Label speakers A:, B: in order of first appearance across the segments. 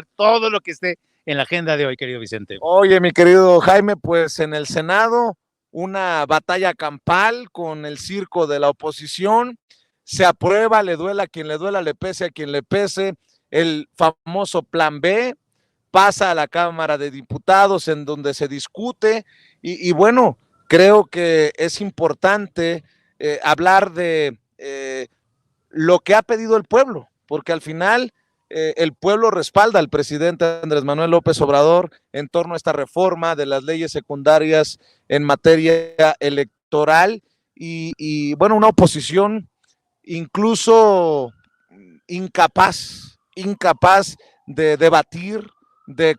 A: todo lo que esté en la agenda de hoy, querido Vicente.
B: Oye, mi querido Jaime, pues en el Senado, una batalla campal con el circo de la oposición. Se aprueba, le duela a quien le duela, le pese a quien le pese, el famoso Plan B, pasa a la Cámara de Diputados en donde se discute y bueno, creo que es importante hablar de lo que ha pedido el pueblo, porque al final el pueblo respalda al presidente Andrés Manuel López Obrador en torno a esta reforma de las leyes secundarias en materia electoral y bueno, una oposición incluso incapaz de debatir, de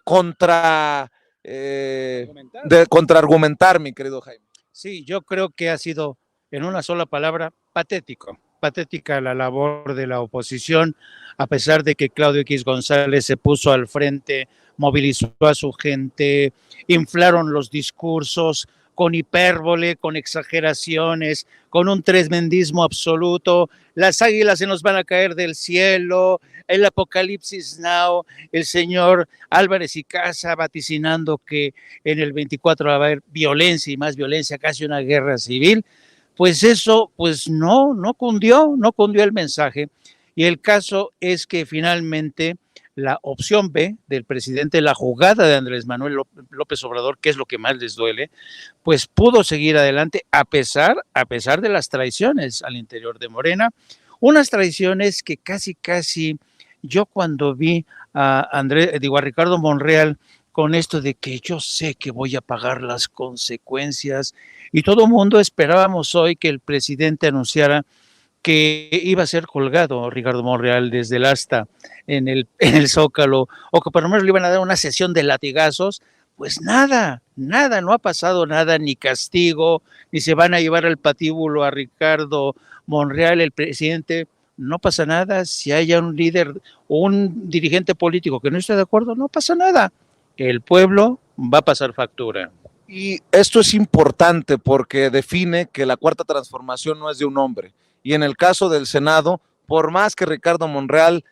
B: contraargumentar, mi querido Jaime.
A: Sí, yo creo que ha sido, en una sola palabra, patética la labor de la oposición, a pesar de que Claudio X González se puso al frente, movilizó a su gente, inflaron los discursos con hipérbole, con exageraciones, con un tremendismo absoluto. Las águilas se nos van a caer del cielo, el apocalipsis now, el señor Álvarez y Casa vaticinando que en el 24 va a haber violencia y más violencia, casi una guerra civil. Pues eso, pues no cundió el mensaje. Y el caso es que finalmente la opción B del presidente, la jugada de Andrés Manuel López Obrador, que es lo que más les duele, pues pudo seguir adelante a pesar de las traiciones al interior de Morena, unas traiciones que casi yo cuando vi a Ricardo Monreal con esto de que yo sé que voy a pagar las consecuencias y todo el mundo esperábamos hoy que el presidente anunciara que iba a ser colgado Ricardo Monreal desde el asta en el Zócalo, o que por lo menos le iban a dar una sesión de latigazos. Pues nada, no ha pasado nada, ni castigo, ni se van a llevar al patíbulo a Ricardo Monreal, el presidente. No pasa nada. Si haya un líder o un dirigente político que no esté de acuerdo, no pasa nada. El pueblo va a pasar factura.
B: Y esto es importante porque define que la cuarta transformación no es de un hombre. Y en el caso del Senado, por más que Ricardo Monreal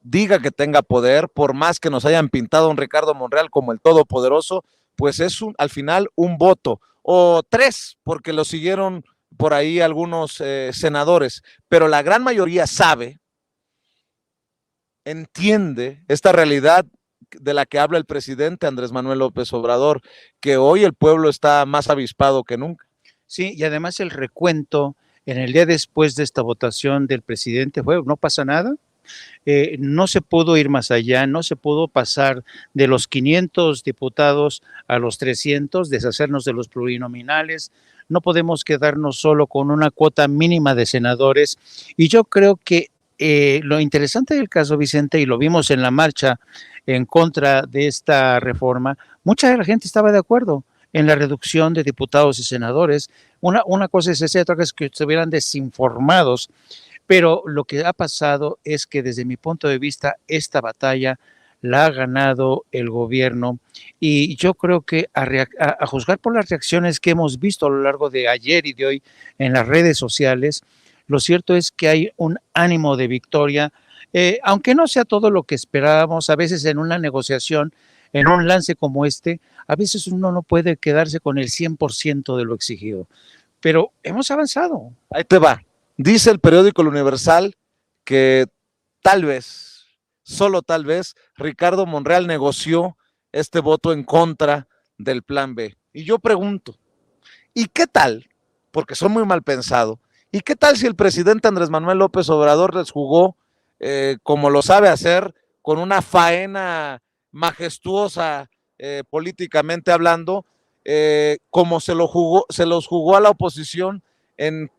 B: diga que tenga poder, por más que nos hayan pintado a un Ricardo Monreal como el todopoderoso, pues es al final un voto, o tres, porque lo siguieron por ahí algunos senadores, pero la gran mayoría sabe, entiende esta realidad de la que habla el presidente Andrés Manuel López Obrador, que hoy el pueblo está más avispado que nunca.
A: Sí, y además el recuento en el día después de esta votación del presidente fue, no pasa nada, no se pudo ir más allá, no se pudo pasar de los 500 diputados a los 300, deshacernos de los plurinominales, no podemos quedarnos solo con una cuota mínima de senadores, y yo creo que lo interesante del caso, Vicente, y lo vimos en la marcha en contra de esta reforma, mucha de la gente estaba de acuerdo en la reducción de diputados y senadores. Una cosa es esa, otra cosa es que estuvieran desinformados, pero lo que ha pasado es que desde mi punto de vista esta batalla la ha ganado el gobierno y yo creo que a juzgar por las reacciones que hemos visto a lo largo de ayer y de hoy en las redes sociales, lo cierto es que hay un ánimo de victoria, aunque no sea todo lo que esperábamos, a veces en una negociación, en un lance como este, a veces uno no puede quedarse con el 100% de lo exigido, pero hemos avanzado.
B: Ahí te va. Dice el periódico El Universal que tal vez, solo tal vez, Ricardo Monreal negoció este voto en contra del Plan B. Y yo pregunto, ¿y qué tal? Porque son muy mal pensado. ¿Y qué tal si el presidente Andrés Manuel López Obrador les jugó, como lo sabe hacer, con una faena majestuosa políticamente hablando, como se los jugó a la oposición en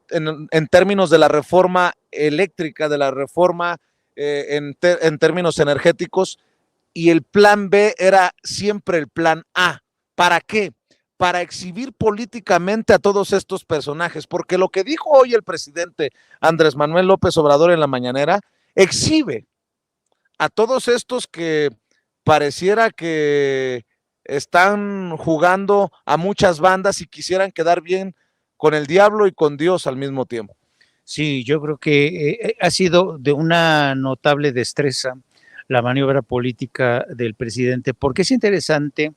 B: términos de la reforma eléctrica, de la reforma en términos energéticos, y el plan B era siempre el plan A? ¿Para qué? Para exhibir políticamente a todos estos personajes, porque lo que dijo hoy el presidente Andrés Manuel López Obrador en la mañanera exhibe a todos estos que pareciera que están jugando a muchas bandas y quisieran quedar bien con el diablo y con Dios al mismo tiempo.
A: Sí, yo creo que ha sido de una notable destreza la maniobra política del presidente, porque es interesante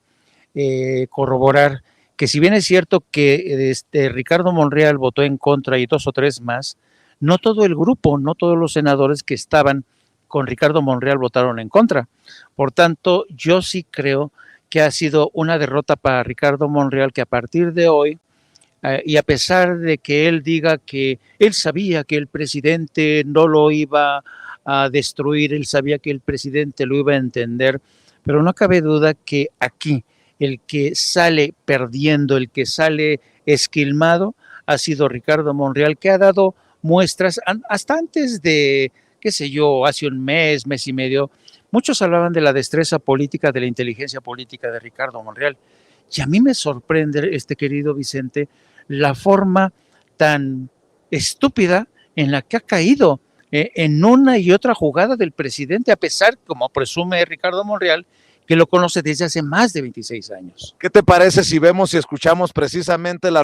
A: corroborar que si bien es cierto que Ricardo Monreal votó en contra y 2 o 3 más, no todo el grupo, no todos los senadores que estaban con Ricardo Monreal votaron en contra. Por tanto, yo sí creo que ha sido una derrota para Ricardo Monreal, que a partir de hoy, y a pesar de que él diga que él sabía que el presidente no lo iba a destruir, él sabía que el presidente lo iba a entender, pero no cabe duda que aquí el que sale perdiendo, el que sale esquilmado, ha sido Ricardo Monreal, que ha dado muestras hasta antes de, qué sé yo, hace un mes, mes y medio. Muchos hablaban de la destreza política, de la inteligencia política de Ricardo Monreal. Y a mí me sorprende, querido Vicente, la forma tan estúpida en la que ha caído en una y otra jugada del presidente, a pesar, como presume Ricardo Monreal, que lo conoce desde hace más de 26 años.
B: ¿Qué te parece si vemos y escuchamos precisamente la